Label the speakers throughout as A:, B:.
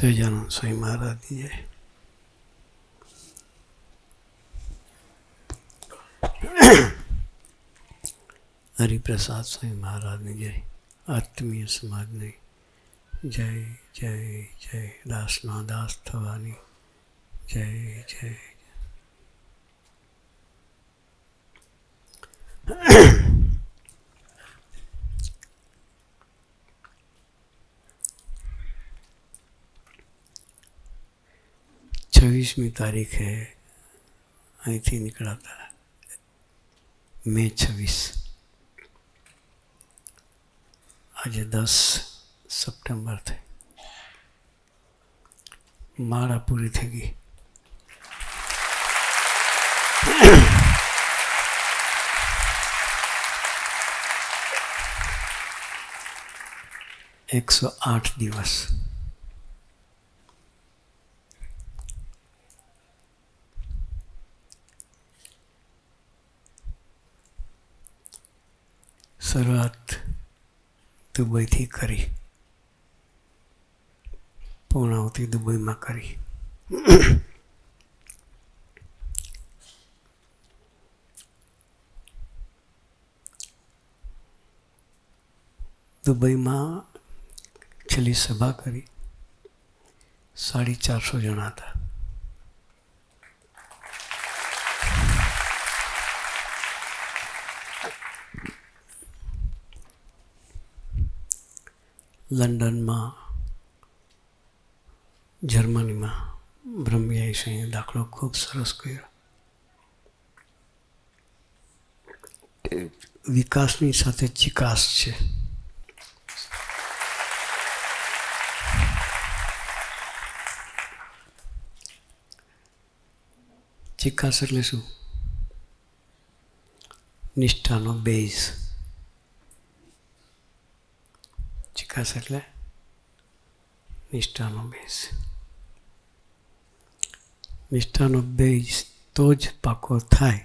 A: સહજાનંદ સ્વામી મહારાજની જય. હરિપ્રસાદ સ્વામી મહારાજની જય. આત્મીય સમાજની જય જય જય. દાસના દાસ થવાની જય જય. 26મી તારીખે અહીંથી નીકળાતા, મે 26. આજે 10 સપ્ટેમ્બર થઈ. માળા પૂરી થઈ ગઈ. $108 દિવસ. શરૂઆત દુબઈથી કરી, પૂર્ણાવતી દુબઈમાં કરી. દુબઈમાં છેલ્લી સભા કરી, 450 જણા હતા. લંડનમાં, જર્મનીમાં બ્રહ્મયાઈ સિંહે દાખલો ખૂબ સરસ કર્યો. વિકાસની સાથે ચિકાસ છે. ચિકાસ એટલે શું? નિષ્ઠાનો બેઝ. ચિકાસ એટલે નિષ્ઠાનો બેઝ. નિષ્ઠાનો બેઝ તો જ પાકો થાય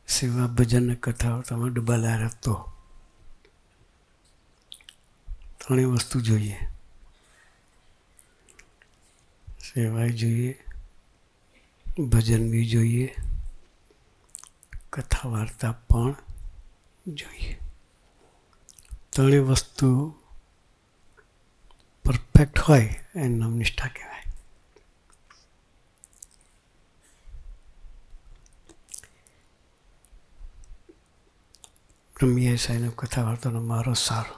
A: સેવા ભજન કથાઓ તમે ડૂબાલા તો. ત્રણેય વસ્તુ જોઈએ. સેવાય જોઈએ, ભજન બી જોઈએ, કથા વાર્તા પણ જોઈએ. ત્રણેય વસ્તુ પરફેક્ટ હોય એનું નામ નિષ્ઠા કહેવાય. બ્રહ્મયાઈ સાહેબનો કથા વાર્તાનો મારો સારો.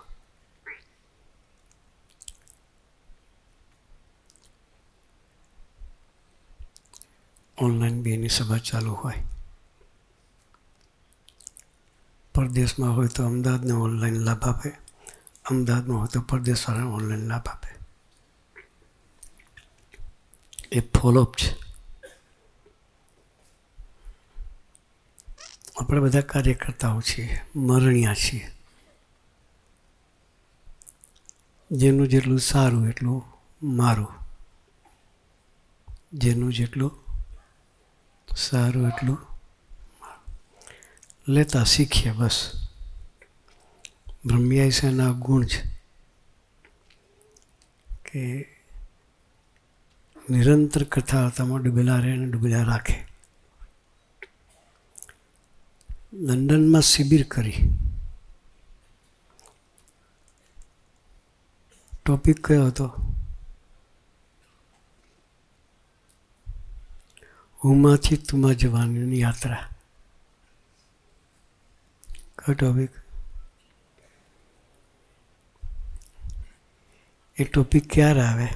A: ઓનલાઈન બેની સભા ચાલુ હોય. પરદેશમાં હોય તો અમદાવાદને ઓનલાઈન લાભ આપે, અમદાવાદમાં હોય તો પરદેશવાળાને ઓનલાઈન લાભ આપે. એ ફોલોઅપ છે. આપણે બધા કાર્યકર્તાઓ છીએ, મરણિયા છીએ. જેનું જેટલું સારું એટલું મારું. જેનું જેટલું સારું એટલું લેતા શીખીએ બસ. બ્રહ્મયાઈ સાહેબના ગુણ છે કે નિરંતર કથા વાર્તામાં ડૂબેલા રહે અને ડૂબેલા રાખે. લંડનમાં શિબિર કરી. ટોપિક કયો હતો? હુંમાંથી તુમા જવાની યાત્રા. કયો ટોપિક? એ ટોપિક ક્યારે આવે?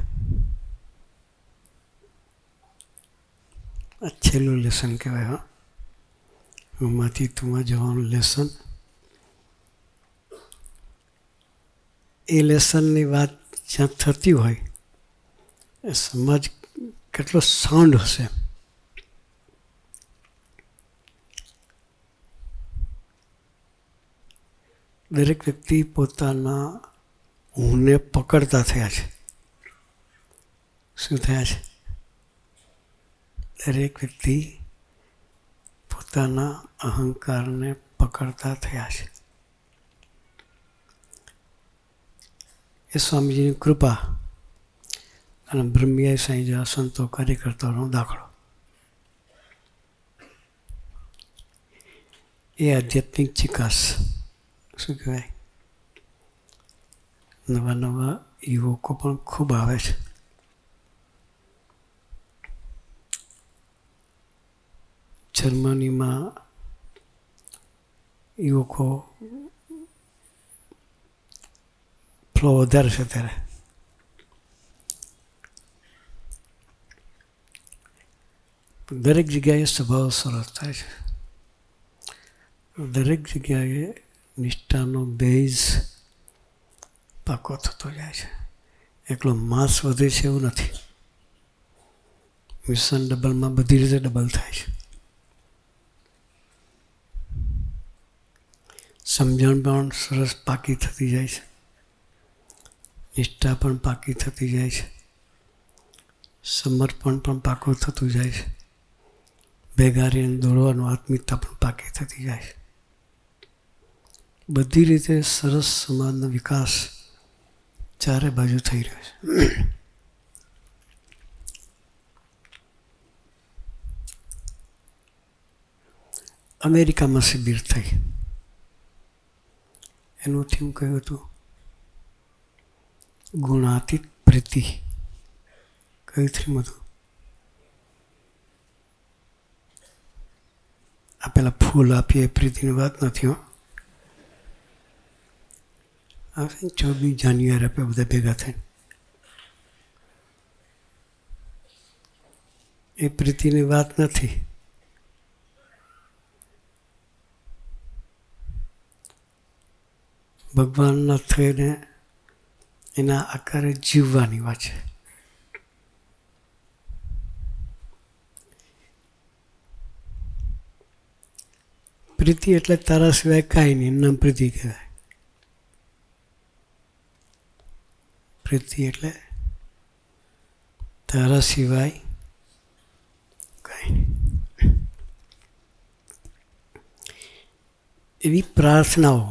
A: આ છેલ્લું લેસન કહેવાય. હા, હુંમાંથી તુમા જવાનું લેસન. એ લેસનની વાત જ્યાં થતી હોય એ સમાજ કેટલો સાઉન્ડ હશે. દરેક વ્યક્તિ પોતાના હુંને પકડતા થયા છે. શું થયા છે? દરેક વ્યક્તિ પોતાના અહંકારને પકડતા થયા છે. એ સ્વામીજીની કૃપા અને બ્રહ્મિયાઈ સાંઈ જેવા સંતો કાર્યકર્તાઓનો દાખલો. એ આધ્યાત્મિક ચિકાસ શું કહેવાય, નવા નવા યુવકો પણ ખૂબ આવે છે. જર્મનીમાં યુવકો ફ્લો વધારે છે ત્યારે. દરેક જગ્યાએ સ્વભાવ સરસ થાય છે. દરેક જગ્યાએ નિષ્ઠાનો બેઝ પાકો થતો જાય છે. એકલો માસ વધે છે એવું નથી. મિશન ડબલમાં બધી રીતે ડબલ થાય છે. સમજણ પણ સરસ પાકી થતી જાય છે. નિષ્ઠા પણ પાકી થતી જાય છે. સમર્પણ પણ પાકું થતું જાય છે. ભેગા રહીને દોડવાનું આત્મિકતા પણ પાકી થતી જાય છે. બધી રીતે સરસ સમાજનો વિકાસ ચારે બાજુ થઈ રહ્યો છે. અમેરિકામાં શિબિર થઈ. એનું થીમ કયું હતું? ગુણાતીત પ્રીતિ. કયું થીમ હતું? આ પેલા ફૂલ આપીએ પ્રીતિની વાત નથી હો. 24 જાન્યુઆરી આપણે બધા ભેગા થઈને એ પ્રીતિની વાત નથી. ભગવાનના થઈને એના આકારે જીવવાની વાત છે. પ્રીતિ એટલે તારા સિવાય કાંઈ નહીં, નામ પ્રીતિ કહેવાય. પ્રીતિ એટલે તારા સિવાય કાંઈ નહીં. એવી પ્રાર્થનાઓ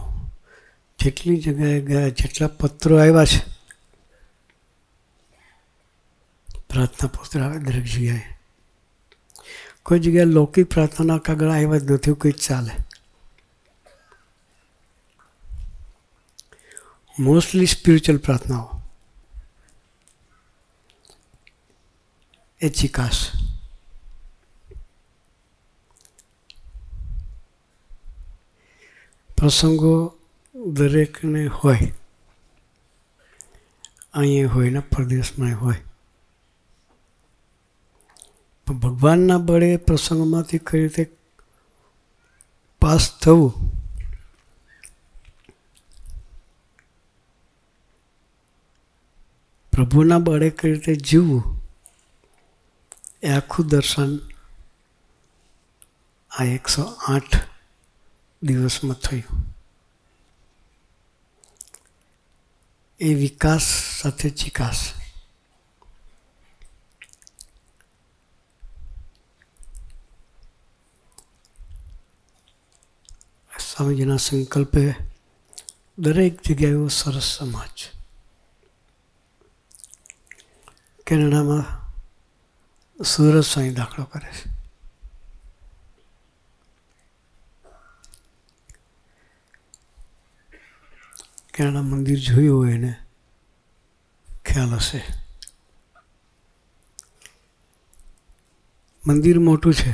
A: જેટલી જગ્યાએ ગયા, જેટલા પત્રો આવ્યા છે, પ્રાર્થના પત્ર આવે દરેક જગ્યાએ. કોઈ જગ્યાએ લૌકિક પ્રાર્થના કાગળ આવ્યા જ નથી, કોઈ ચાલે. મોસ્ટલી સ્પિરિચ્યુઅલ પ્રાર્થનાઓ એ ચિકાસ. પ્રસંગો દરેકને હોય, અહીંયા હોય ને પરદેશમાં હોય. પણ ભગવાનના બળે પ્રસંગોમાંથી કઈ રીતે પાસ થવું, પ્રભુના બળે કઈ રીતે જીવવું, એ આખું દર્શન આ 108 દિવસમાં થયું. એ વિકાસ સાથે ચિકાસ. સ્વામીજીના સંકલ્પે દરેક જગ્યાએ એવો સરસ સમાજ. કેનેડામાં સુરત સાંઈ દાખલો કરે છે. કેનેડા મંદિર જોયું હોય એને ખ્યાલ હશે. મંદિર મોટું છે,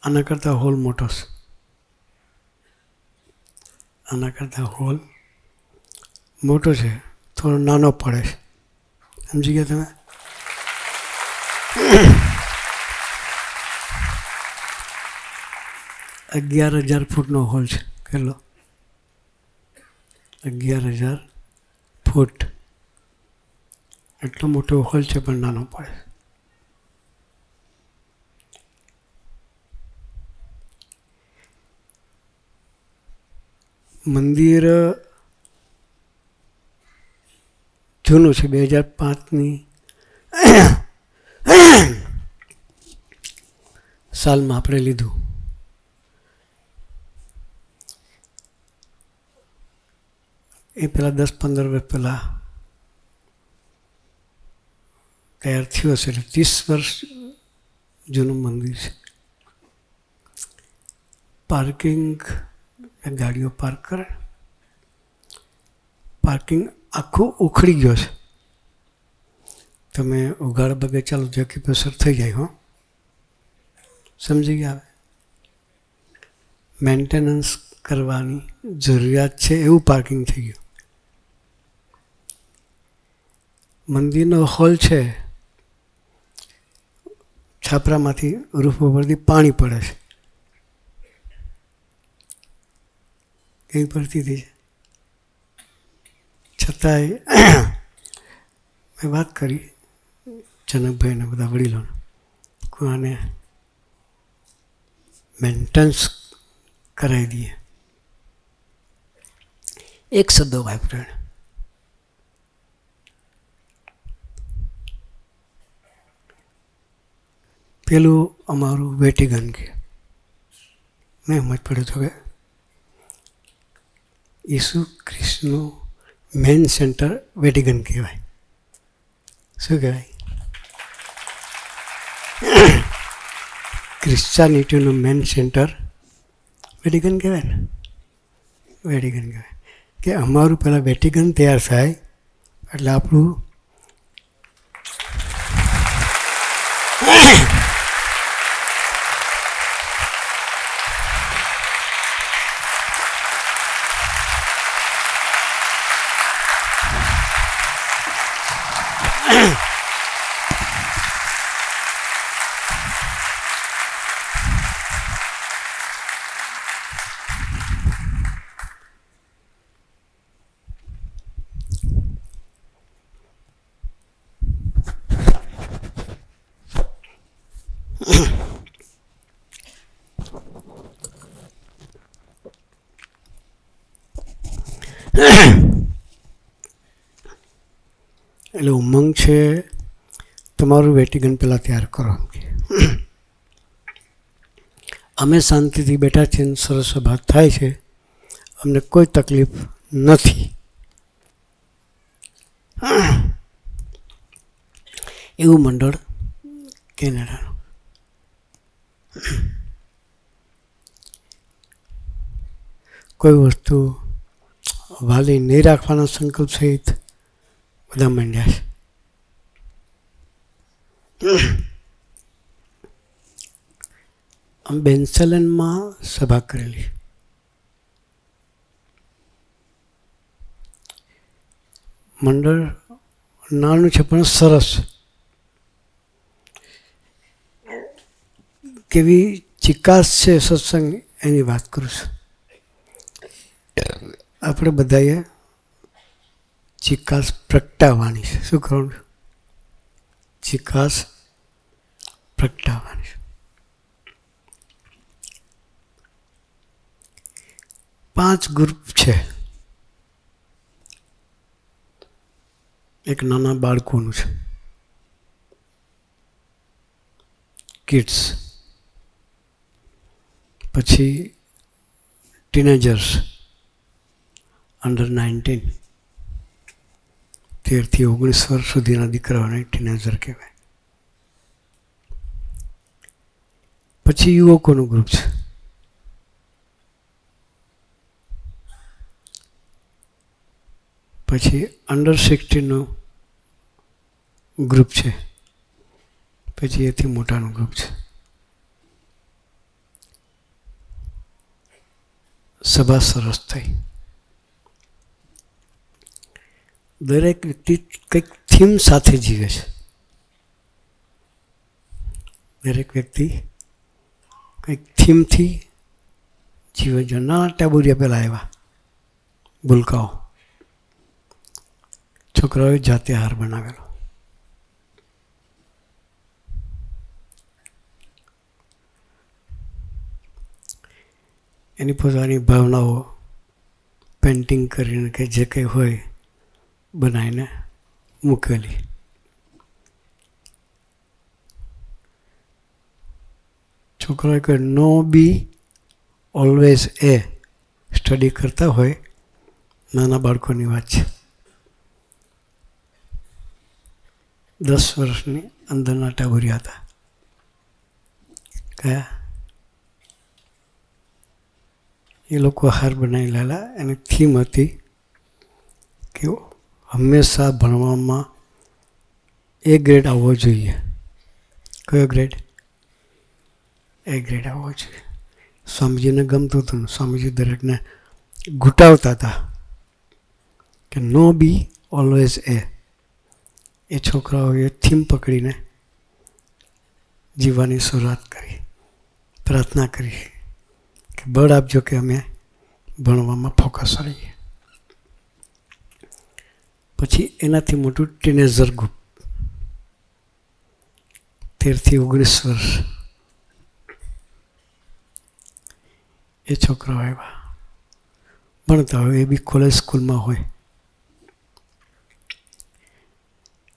A: આના કરતાં હોલ મોટો છે. આના કરતાં હોલ મોટો છે, થોડો નાનો પડે છે. સમજી ગયા તમે? $11,000 ફૂટનો હોલ છે. કેટલો? 11,000 ફૂટ. એટલો મોટો હોલ છે પણ નાનો પડે. મંદિર જૂનું છે, 2005ની સાલમાં આપણે લીધું. એ પહેલાં 10-15 વર્ષ પહેલાં તૈયાર થયું હશે, એટલે 30 વર્ષ જૂનું મંદિર છે. પાર્કિંગ, ગાડીઓ પાર્ક કરે, પાર્કિંગ આખું ઉખડી ગયો છે. તમે ઉઘાડ બગે ચાલો જકી પસર થઈ જાય. હો, સમજી ગયા? મેન્ટેનન્સ કરવાની જરૂરિયાત છે એવું પાર્કિંગ થઈ ગયું. મંદિરનો હોલ છે, છાપરામાંથી રૂફ ઉપરથી પાણી પડે છે. કેવી પરિસ્થિતિ છે. છતાંય મેં વાત કરી જનકભાઈને, બધા વડીલોને, આને મેન્ટેનન્સ કરાવી દઈએ. એક શબ્દ વાપર્યો, પેલું અમારું વેટિકન કે મેં સમજ પડ્યું હતું કે ઈસુ ખ્રિસ્તનું મેન સેન્ટર વેટિકન કહેવાય. શું કહેવાય? ક્રિશ્ચિયાનિટીનું મેન સેન્ટર વેટિકન કહેવાય ને. વેટિકન કહેવાય કે અમારું પહેલાં વેટિકન તૈયાર થાય એટલે આપણું એટલે ઉમંગ છે તમારું વેટિકન પહેલાં તૈયાર કરો. અમે શાંતિથી બેઠા છીએ, સરસ વાત થાય છે, અમને કોઈ તકલીફ નથી. એવું મંડળ કેનેડાનું. કોઈ વસ્તુ વાલી નહીં રાખવાના સંકલ્પ સહિત બધા માંડ્યા છે. અમે બેન્સેલનમાં સભા કરેલી. મંડળ નાનું છે પણ સરસ. કેવી ચિકાસ છે સત્સંગ એની વાત કરું છું. આપણે બધાએ ચિકાસ પ્રગટાવવાની છે. શું કરવાનું? ચિકાસ પ્રગટાવવાની છે. 5 ગ્રુપ છે. એક નાના બાળકોનું છે, કિડ્સ. પછી ટીનેજર્સ, અંડર 19, 13 થી 19 વર્ષ સુધીના દીકરાઓને ટીનેજર કહેવાય. પછી યુવકોનું ગ્રુપ છે. પછી અંડર 16નું ગ્રુપ છે. પછી એથી મોટાનું ગ્રુપ છે. સભા સરસ થઈ. દરેક વ્યક્તિ કંઈક થીમ સાથે જીવે છે. દરેક વ્યક્તિ કંઈક થીમથી જીવે છે. નાના ટાબુરિયા પહેલાં આવ્યા, ભૂલકાઓ. છોકરાઓએ જાતે હાર બનાવેલો. એની પોતાની ભાવનાઓ પેઇન્ટિંગ કરીને કે જે કંઈ હોય બનાવીને મૂકેલી. છોકરાએ કે નો બી ઓલવેઝ એ સ્ટડી કરતા હોય, નાના બાળકોની વાત છે. 10 વર્ષની અંદરના ટાબરિયા હતા. કયા? એ લોકો હાર બનાવી લાયેલા. એની થીમ હતી કે હંમેશા ભણવામાં A ગ્રેડ આવવો જોઈએ. કયો ગ્રેડ? A ગ્રેડ આવવો જોઈએ. સ્વામીજીને ગમતું હતું. સ્વામીજી દરેકને ઘૂંટાવતા હતા કે નો બી ઓલવેઝ A. એ છોકરાઓએ થીમ પકડીને જીવવાની શરૂઆત કરી. પ્રાર્થના કરી કે બળ આપજો કે અમે ભણવામાં ફોકસ રહીએ. પછી એનાથી મોટું ટીનેજર ગ્રુપ, 13 થી 19 વર્ષ, એ છોકરાઓ આવ્યા. ભણતા હોય, એ બી કોલેજ સ્કૂલમાં હોય.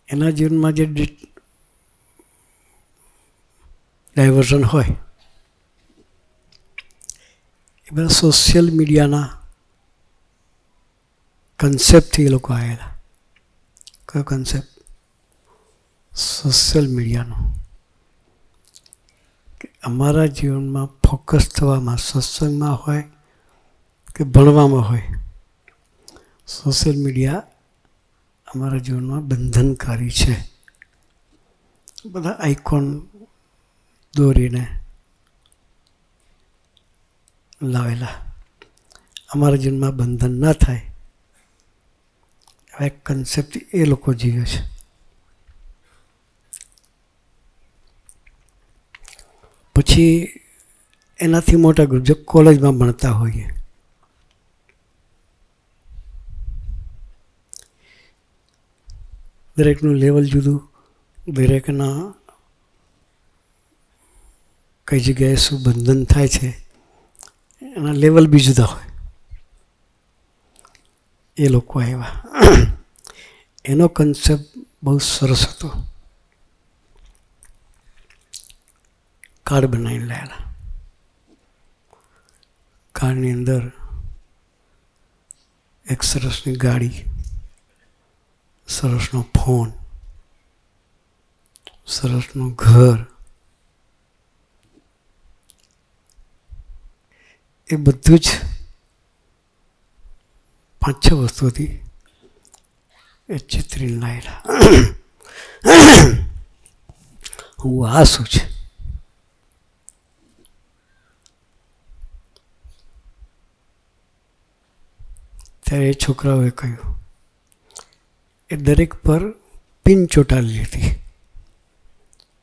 A: એના જીવનમાં જે ડાયવર્ઝન હોય એ બધા સોશિયલ મીડિયાના કન્સેપ્ટથી એ લોકો આવેલા. કયો કન્સેપ્ટ? સોશિયલ મીડિયાનો. કે અમારા જીવનમાં ફોકસ થવામાં, સત્સંગમાં હોય કે ભણવામાં હોય, સોશિયલ મીડિયા અમારા જીવનમાં બંધનકારી છે. બધા આઇકોન દોરીને લાવેલા. અમારા જીવનમાં બંધન ના થાય એક કન્સેપ્ટ એ લોકો જીવે છે. પછી એનાથી મોટા ગ્રુપ જે કોલેજમાં ભણતા હોઈએ, દરેકનું લેવલ જુદું, દરેકના કઈ જગ્યાએ શું બંધન થાય છે એના લેવલ બી જુદા હોય. એ લોકો આવ્યા. એનો કન્સેપ્ટ બહુ સરસ હતો. કાર્ડ બનાવીને લાયેલા. કાર્ડની અંદર એક સરસની ગાડી, સરસનો ફોન, સરસનું ઘર, એ બધું જ 5-6 વસ્તુથી એ ચિત્રીને લાયેલા. હું આ શું છે? ત્યારે એ છોકરાઓએ કહ્યું, એ દરેક પર પિન ચોંટાડેલી હતી.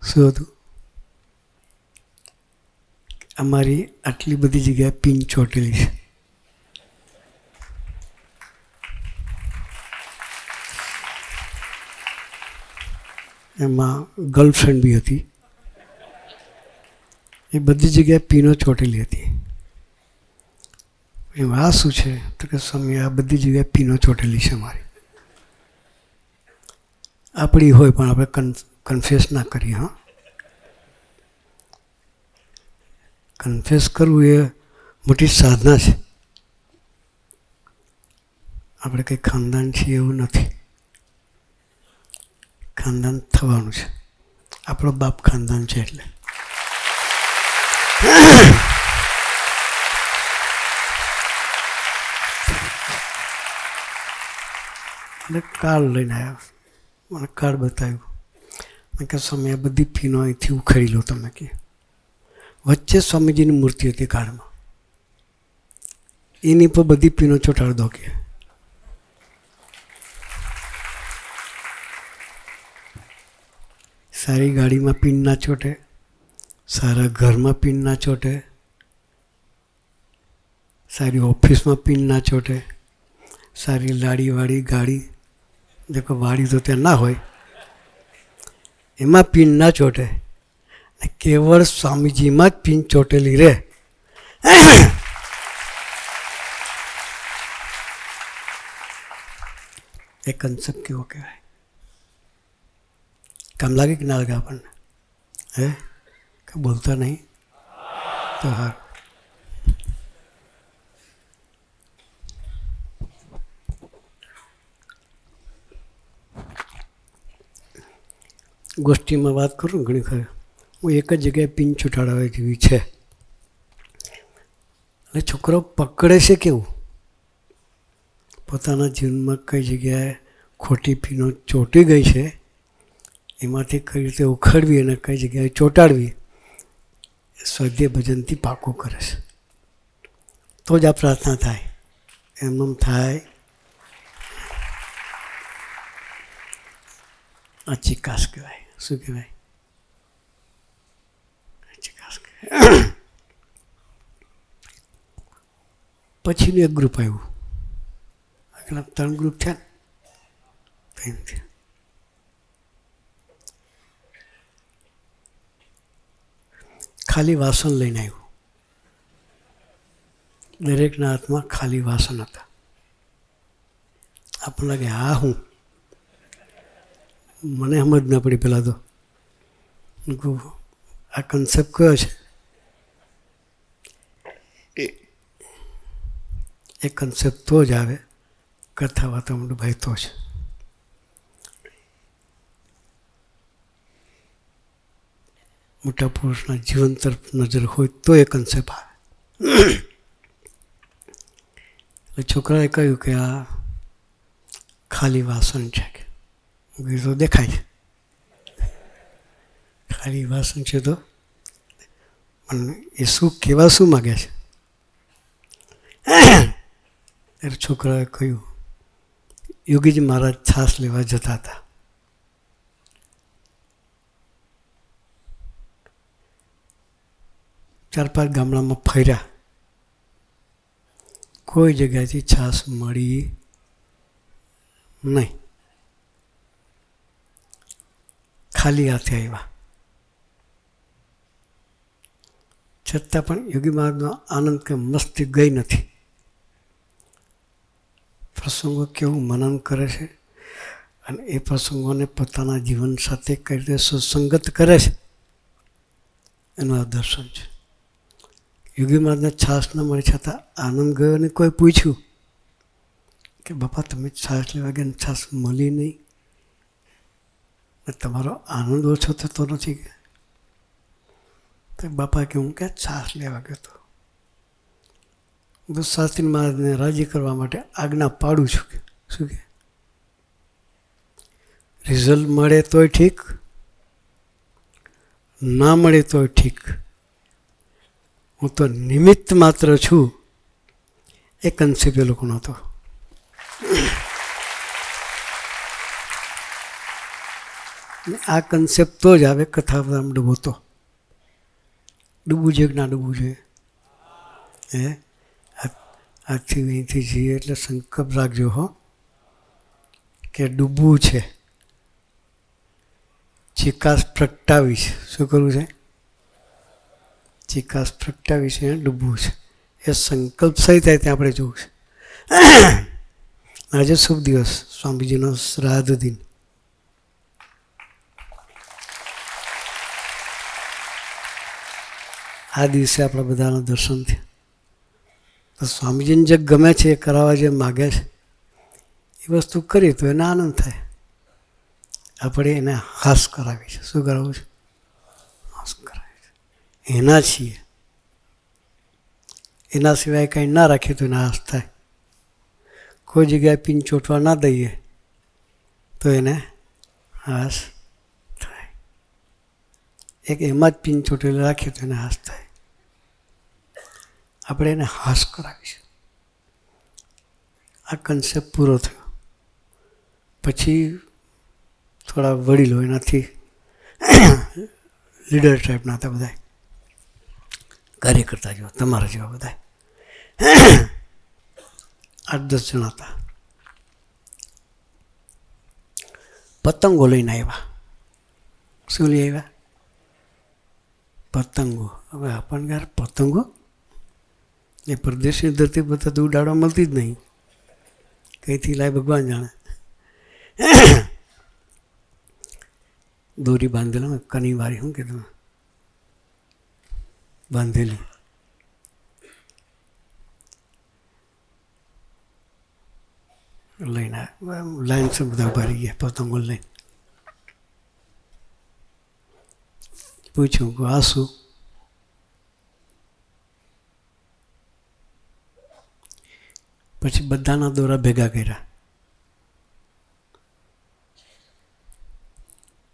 A: શું હતું? અમારી આટલી બધી જગ્યાએ પિન ચોંટેલી છે. એમાં ગર્લફ્રેન્ડ બી હતી. એ બધી જગ્યાએ પીનો ચોંટેલી હતી. એમાં આ શું છે? તો કે સ્વામી આ બધી જગ્યાએ પીનો ચોંટેલી છે મારી. આપણી હોય પણ આપણે કન્ફેસ ના કરીએ. હા, કન્ફેસ કરવું એ મોટી સાધના છે. આપણે કંઈ ખાનદાન છીએ એવું નથી. ખાનદાન થવાનું છે. આપણો બાપ ખાનદાન છે એટલે એટલે કાર્ડ લઈને આવ્યા. મને કાર્ડ બતાવ્યું. મેં કહ્યું સ્વામી આ બધી ફીનો અહીંથી ઉખેડી લો તમે કે. વચ્ચે સ્વામીજીની મૂર્તિ હતી કાર્ડમાં. એની પર બધી પીનો ચોંટાડી દો કે. સારી ગાડીમાં પીન ના ચોંટે, સારા ઘરમાં પીન ના ચોંટે, સારી ઓફિસમાં પીન ના ચોંટે, સારી લાડીવાળી ગાડી, દેખો વાડી તો ત્યાં ના હોય, એમાં પીન ના ચોંટે. કેવળ સ્વામીજીમાં જ પીન ચોંટેલી રહે. એ કન્સેપ્ટ કેવો કહેવાય? કામ લાગે કે ના લાગે આપણને? હે કે બોલતા નહીં તો હા. ગોષ્ઠીમાં વાત કરું ને ઘણી ખરી, હું એક જ જગ્યાએ પિન ચોંટાડવા જેવી છે. અને છોકરો પકડે છે કેવું, પોતાના જીવનમાં કઈ જગ્યાએ ખોટી પીનો ચોંટી ગઈ છે, એમાંથી કઈ રીતે ઉખડવી અને કઈ જગ્યાએ ચોંટાડવી, સ્વાધ્યાય ભજનથી પાકું કરે છે. તો જ આ પ્રાર્થના થાય. એમનેમ થાય. આ ચિકાસ કહેવાય. શું કહેવાય? ચિકાસ કહેવાય. પછીનું એક ગ્રુપ આવ્યું. આગળ 3 ગ્રુપ થયા ને. ખાલી વાસણ લઈને આવ્યું. દરેકના હાથમાં ખાલી વાસણ હતા. આપણને લાગે હા હું, મને સમજ ના પડી પહેલાં તો. આ કન્સેપ્ટ કયો છે? એ કન્સેપ્ટ તો જ આવે કથા વાર્તા મોટું ભાઈ તો જ. મોટા પુરુષના જીવન તરફ નજર હોય તો એ કન્સેપ્ટ આવે. એટલે છોકરાએ કહ્યું કે આ ખાલી વાસણ છે. કે તો દેખાય છે ખાલી વાસણ છે, તો પણ એ શું કહેવા શું માગે છે? ત્યારે છોકરાએ કહ્યું, યોગીજી મહારાજ છાસ લેવા જતા હતા. ચાર 5 ગામડામાં ફર્યા, કોઈ જગ્યાએથી છાસ મળી નહીં. ખાલી હાથે આવ્યા. છતાં પણ યોગી મહારાજનો આનંદ કે મસ્તી ગઈ નથી. પ્રસંગો કેવું મનન કરે છે અને એ પ્રસંગોને પોતાના જીવન સાથે કઈ રીતે સુસંગત કરે છે, એનું આ દર્શન છે. યોગી મહારાજને છાસ ન મળી છતાં આનંદ ગયો અને કોઈ પૂછ્યું કે બાપા તમે છાસ લેવા ગયા, છાસ મળી નહીં, તમારો આનંદ ઓછો થતો નથી કે? તો બાપા કે હું ક્યાં છાસ લેવા ગયો હતો, હું તો શાસ્ત્રી મહારાજને રાજી કરવા માટે આજ્ઞા પાડું છું. કે શું કે રિઝલ્ટ મળે તોય ઠીક, ના મળે તોય ઠીક, હું તો નિમિત્ત માત્ર છું. એ કન્સેપ્ટ એ લોકોનો હતો. આ કન્સેપ્ટ તો જ આવે કથા ડૂબો તો. ડૂબવું જોઈએ કે ના ડૂબવું જોઈએ? આજથી અહીંથી જઈએ એટલે સંકલ્પ રાખજો હો કે ડૂબવું છે. ચિકાસ પ્રગટાવી છે. શું કરવું છે? ચિકાસ પ્રગટાવી છે, ડૂબવું છે. એ સંકલ્પ સહી થાય ત્યાં આપણે જોવું છે. આજે શુભ દિવસ, સ્વામીજીનો શ્રાદ્ધ દિન. આ દિવસે આપણા બધાના દર્શન થયા. તો સ્વામીજીને જે ગમે છે એ કરાવવા જે માગે છે એ વસ્તુ કરીએ તો એને આનંદ થાય. આપણે એને હાસ કરાવી છે. શું કરાવવું છે? હાસ કરાવી છે. એના છીએ, એના સિવાય કંઈ ના રાખીએ તો એને હાસ થાય. કોઈ જગ્યાએ પિન ચોંટવા ના દઈએ તો એને હાસ થાય. એક એમાં જ પિન ચોંટેલી રાખીએ તો એને હાસ થાય. આપણે એને હાસ કરાવીશું. આ કન્સેપ્ટ પૂરો થયો. પછી થોડા વડીલો, એનાથી લીડર ટાઈપના હતા બધા, કાર્યકર્તા જેવા, તમારા જેવા બધા 8-10 જણા હતા. પતંગો લઈને આવ્યા. શું લઈ આવ્યા? પતંગો. હવે આપણને યાર પતંગો એ પરદેશની ધરતી પર તો ઉડાડવા મળતી જ નહીં. કઈથી લાય ભગવાન જાણે. દોરી બાંધેલા, કની વાળી, શું કીધું, બાંધેલી. લઈને લાઈન સે બધા ઉભા રહી ગયા પતંગો લઈને. પૂછ્યું કે આ શું? પછી બધાના દોરા ભેગા કર્યા.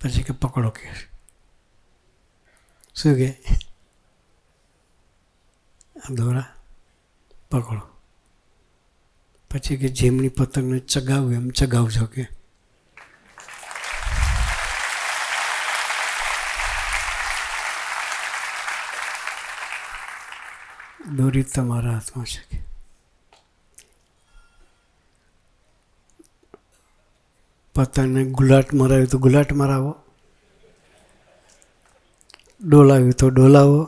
A: પછી કે પકડો કે શું કે આ દોરા પકડો. પછી કે જેમની પતંગને ચગાવું એમ ચગાવજો કે. દોરી તમારા હાથમાં છે કે પતંગને ગુલાટ મરાવ્યું તો ગુલાટ મરાવો, ડોલાવ્યું તો ડોલાવો,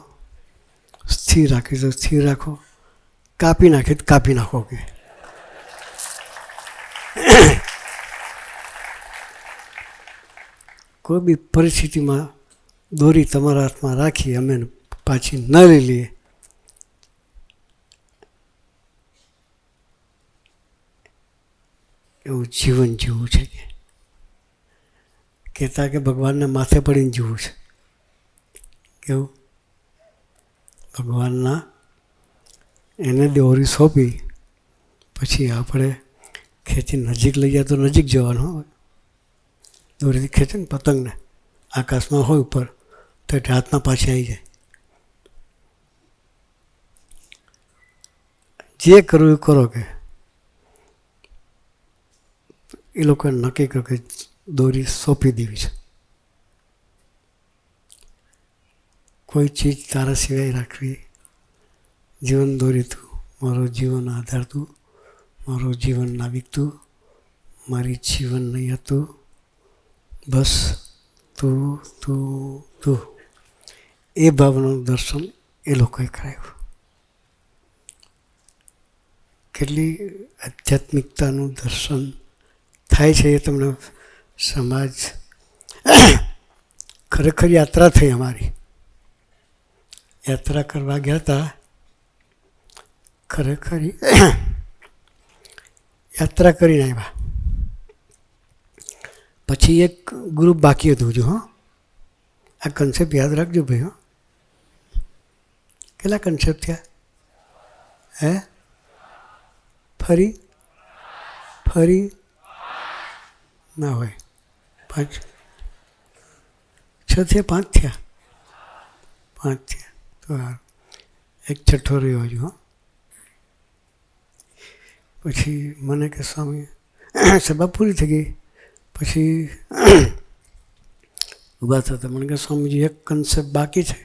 A: સ્થિર રાખી તો સ્થિર રાખો, કાપી નાખી તો કાપી નાખો કે. કોઈ બી પરિસ્થિતિમાં દોરી તમારા હાથમાં રાખી અમે પાછી ન લઈ લઈએ એવું જીવન જીવવું છે કે. કહેતા કે ભગવાનને માથે પડીને જીવવું છે. કેવું? ભગવાનના એને દોરી સોંપી પછી આપણે ખેંચી નજીક લઈ જાય તો નજીક જવાનું હોય. દોરીથી ખેંચે ને પતંગને આકાશમાં હોય ઉપર તો એટલે હાથમાં પાછી આવી જાય. જે કરવું એ કરો કે. એ લોકોએ નક્કી કર્યું કે દોરી સોંપી દેવી છે. કોઈ ચીજ તારા સિવાય રાખવી. જીવન દોરી તું, મારો જીવન આધાર તું, મારો જીવન નાવિક તું, મારી જીવન નહીં હતું, બસ તું તું તું. એ ભાવનાનું દર્શન એ લોકોએ કરાવ્યું. કેટલી આધ્યાત્મિકતાનું દર્શન થાય છે એ તમને સમાજ. ખરેખર યાત્રા થઈ અમારી. યાત્રા કરવા ગયા હતા. ખરેખર યાત્રા કરીને આવ્યા. પછી એક ગ્રુપ બાકી હતું જો. આ કન્સેપ્ટ યાદ રાખજો ભાઈ. કેટલા કન્સેપ્ટ થયા? હે? ફરી ફરી ના હોય. 5 6 થયા, 5 થયા, 5 થયા. તો એક છઠ્ઠો રહ્યો હજુ. પછી મને કે સ્વામી સભા પૂરી થઈ ગઈ. પછી ઊભા થતા મને કે સ્વામીજી એક કન્સેપ્ટ બાકી છે.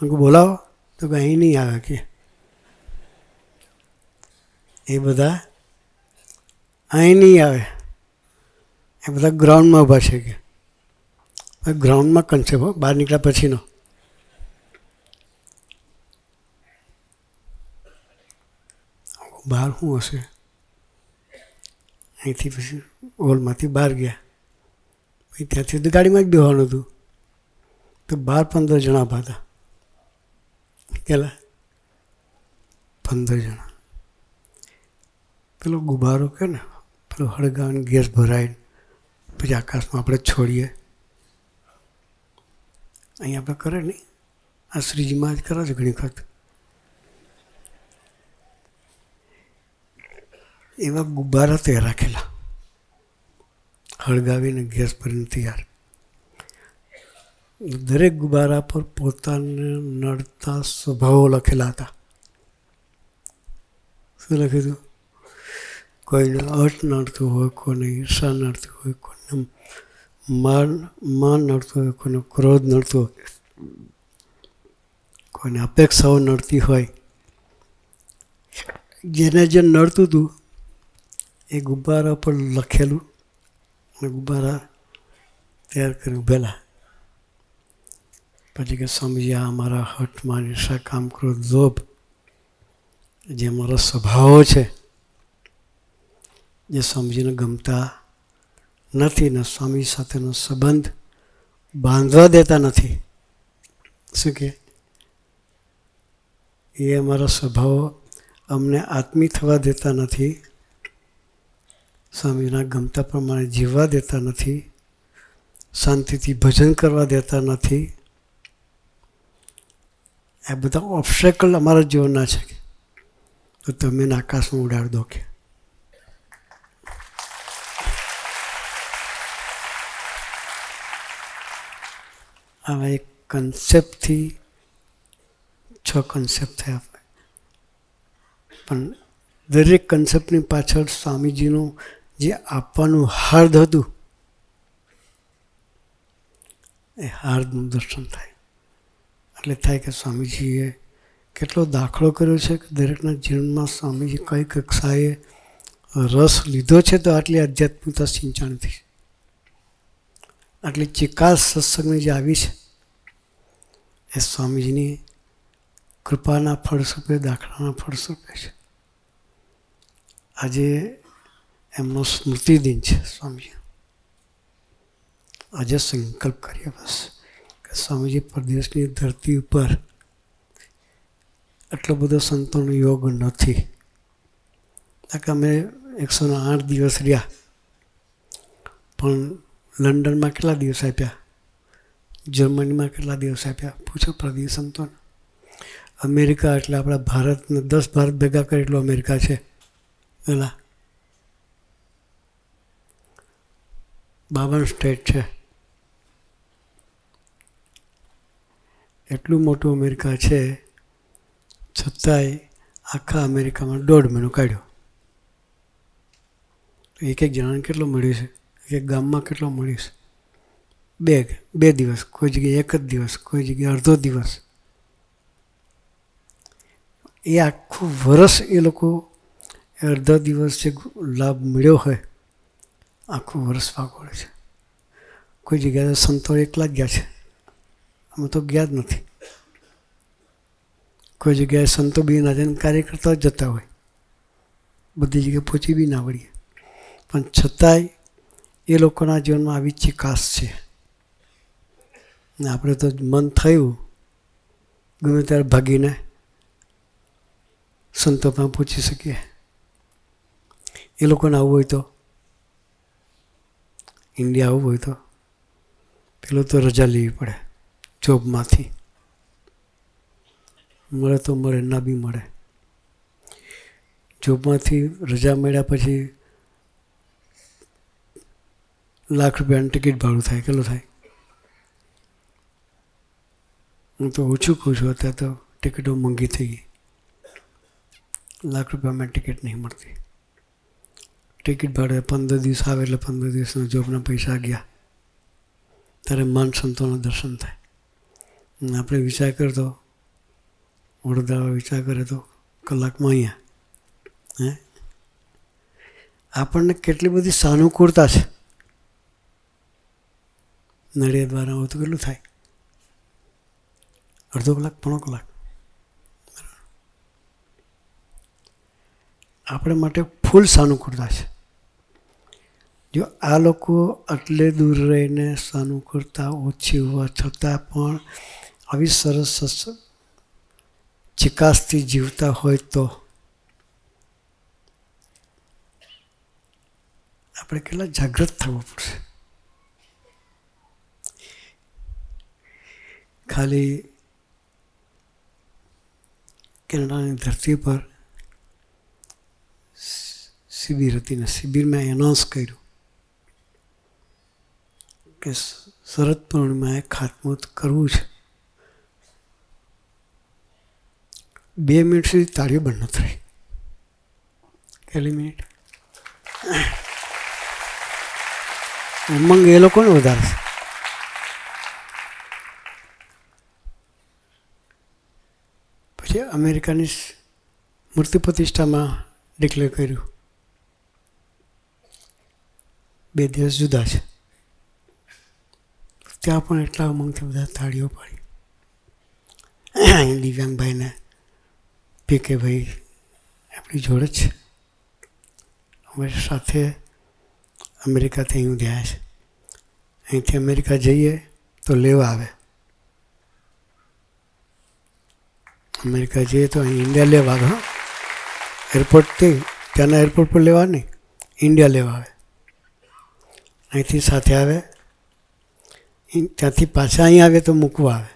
A: મને બોલાવો તો કે અહીં નહીં આવે કે. એ બધા અહીં નહીં આવે. એ બધા ગ્રાઉન્ડમાં ઊભા છે કે. ગ્રાઉન્ડમાં કન્સેપ્ટ હો, બહાર નીકળ્યા પછીનો. બહાર શું હશે? અહીંથી પછી હોલમાંથી બહાર ગયા. પછી ત્યાંથી તો ગાડીમાં જ બેસવાનું હતું. તો 12-15 જણા ઊભા હતા. કેટલા? 15 જણા. પેલો ગુબ્બારો કે ને પેલો હળગાવીને ગેસ ભરાય પછી આકાશમાં આપણે છોડીએ. અહીં આપણે કરે નહીં. આ શ્રીજીમાં જ કરે છે ઘણી વખત. એવા ગુબ્બારા તે રાખેલા હળગાવીને ગેસ ભરીને તૈયાર. દરેક ગુબ્બારા પર પોતાને નડતા સ્વભાવો લખેલા હતા. શું લખ્યું હતું? કોઈને અર્થ નડતું હોય, કોઈને ઈર્ષા નડતું હોય, કોઈને માન નડતું હોય, કોઈને ક્રોધ નડતો હોય, કોઈને અપેક્ષાઓ નડતી હોય. જેને જે નડતું હતું એ ગુબ્બારા પર લખેલું અને ગુબ્બારા તૈયાર કરી ઉભેલા. પછી કે સ્વામીજી આ અમારા હઠમાં ઈર્ષા, કામ, ક્રોધ, લોભ જે અમારા સ્વભાવો છે જે સ્વામીજીને ગમતા નથી ને સ્વામી સાથેનો સંબંધ બાંધવા દેતા નથી. શું કે એ અમારા સ્વભાવો અમને આત્મી થવા દેતા નથી, સ્વામીના ગમતા પ્રમાણે જીવવા દેતા નથી, શાંતિથી ભજન કરવા દેતા નથી, આ બધા ઓબ્સ્ટેકલ અમારા જીવનના છે તો તમે એને આકાશમાં ઉડાડી દો કે આવા એક કન્સેપ્ટથી 6 કન્સેપ્ટ થયા. પણ દરેક કન્સેપ્ટની પાછળ સ્વામીજીનું જે આપવાનું હાર્દ હતું એ હાર્દનું દર્શન થાય. એટલે થાય કે સ્વામીજીએ કેટલો દાખલો કર્યો છે કે દરેકના જીવનમાં સ્વામીજી કઈ કક્ષાએ રસ લીધો છે તો આટલી આધ્યાત્મિકતા સિંચાણ થઈ, આટલી ચિકાસ સત્સંગની જે આવી છે એ સ્વામીજીની કૃપાના ફળસ્વરૂપે, દાખલાના ફળસ્વરૂપે છે. આજે એમનો સ્મૃતિ દિન છે સ્વામીજી. આજે સંકલ્પ કરીએ બસ કે સ્વામીજી પરદેશની ધરતી ઉપર એટલો બધો સંતોનો યોગ નથી. કે અમે 108 દિવસ રહ્યા, પણ લંડનમાં કેટલા દિવસ આપ્યા, જર્મનીમાં કેટલા દિવસ આપ્યા પૂછો પ્રદેશ સંતોને. અમેરિકા એટલે આપણા ભારતને 10 ભારત ભેગા કરે એટલું અમેરિકા છે. પેલા 52 સ્ટેટ છે. એટલું મોટું અમેરિકા છે, છતાંય આખા અમેરિકામાં 1.5 મહિનો કાઢ્યો. એક જણાને કેટલો મળ્યો છે, એક ગામમાં કેટલો મળ્યો છે? 2 દિવસ, કોઈ જગ્યાએ 1 જ દિવસ, કોઈ જગ્યાએ અડધો દિવસ. એ આખું વર્ષ એ લોકો અડધા દિવસ જે લાભ મળ્યો હોય આખું વર્ષ વાગોળે છે. કોઈ જગ્યાએ સંતો એકલા જ ગયા છે, અમે તો ગયા જ નથી. કોઈ જગ્યાએ સંતો બી ના જઈને કાર્યકર્તા જ જતા હોય, બધી જગ્યાએ પહોંચી બી ના વળીએ. પણ છતાંય એ લોકોના જીવનમાં આવી ચિકાસ છે. ને આપણે તો મન થયું ગમે ત્યારે ભાગીને સંતો પણ પહોંચી શકીએ. એ લોકોને આવવું હોય તો, ઇન્ડિયા આવવું હોય તો પેલો તો રજા લેવી પડે જોબમાંથી. મળે તો મળે, ના બી મળે. જોબમાંથી રજા મળ્યા પછી ₹1,00,000 ટિકિટ ભાડું થાય. કેટલું થાય? હું તો ઓછું કહું છું, અત્યારે તો ટિકિટો મોંઘી થઈ ગઈ. ₹1,00,000 ટિકિટ નહીં મળતી. ટિકિટ ભાડે 15 દિવસ આવે એટલે 15 દિવસના જોબના પૈસા ગયા. ત્યારે મન સંતોના દર્શન થાય. આપણે વિચાર કરતો વડોદરા વિચાર કરે તો કલાકમાં અહીંયા આપણને કેટલી બધી સાનુકૂળતા છે. નડિયાદ દ્વારા હોય તો કેટલું થાય? અડધો કલાક, પોણો કલાક. આપણે માટે ફૂલ સાનુકૂળતા છે. જો આ લોકો આટલે દૂર રહીને સાનુકૂળતા ઓછી હોવા છતાં પણ આવી સરસ ચિકાસથી જીવતા હોય તો આપણે કેટલા જાગૃત થવું પડશે. ખાલી કેનેડાની ધરતી પર શિબિર હતી ને શિબિરમાં એનાઉન્સ કર્યું કે શરદ પૂર્ણિમાએ ખાતમુહૂર્ત કરવું છે. 2 મિનિટ સુધી તાળીઓ બંધ નથી રહી. કેટલી મિનિટ? ઉમંગ એ લોકોને વધારે છે. પછી અમેરિકાની મૂર્તિ પ્રતિષ્ઠામાં ડિક્લેર કર્યું 2 દિવસ જુદા છે. ત્યાં પણ એટલા ઉમંગથી બધા તાળીઓ પાડી. દિવ્યાંગભાઈને પીકે ભાઈ આપણી જોડે જ છે, અમારી સાથે અમેરિકાથી અહીં ગયા છે. અહીંથી અમેરિકા જઈએ તો લેવા આવે, અમેરિકા જઈએ તો અહીં ઇન્ડિયા લેવા આવે. એરપોર્ટથી ત્યાંના એરપોર્ટ પર લેવા નહીં, ઇન્ડિયા લેવા આવે. અહીંથી સાથે આવે, ત્યાંથી પાછા અહીં આવે તો મૂકવા આવે.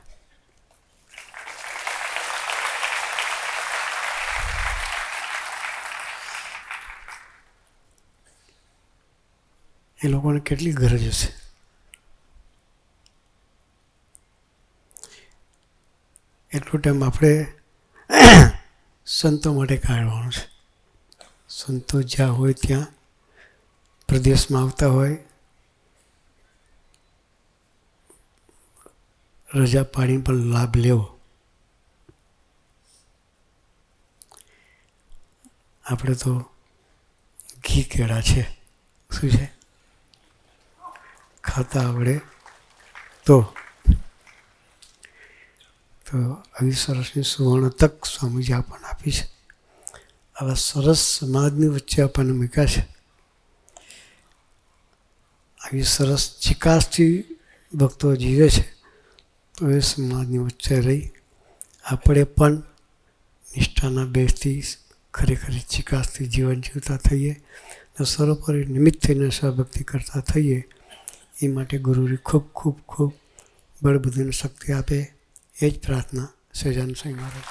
A: એ લોકોને કેટલી ગરજ હશે. એટલો ટાઈમ આપણે સંતો માટે કાઢવાનો છે. સંતો જ્યાં હોય ત્યાં પ્રદેશમાં આવતા હોય, રજા પાડીને પણ લાભ લેવો. આપણે તો ઘી કેળા છે. શું છે? ખાતા આવડે તો આવી સરસની સુવર્ણ તક સ્વામીજી આપણને આપી છે. આવા સરસ સમાજની વચ્ચે આપણને મૂક્યા છે. આવી સરસ ચિકાસથી ભક્તો જીવે છે. તો એ સમાજની વચ્ચે રહી આપણે પણ નિષ્ઠાના બેસથી ખરેખર ચિકાસથી જીવન જીવતા થઈએ અને સર્વોપરી નિમિત્ત થઈને સ્વભક્તિ કરતા થઈએ. એ માટે ગુરુજી ખૂબ ખૂબ ખૂબ બળ બુદ્ધિની શક્તિ આપે, એ જ પ્રાર્થના સહજાનંદ સ્વામી મહારાજ.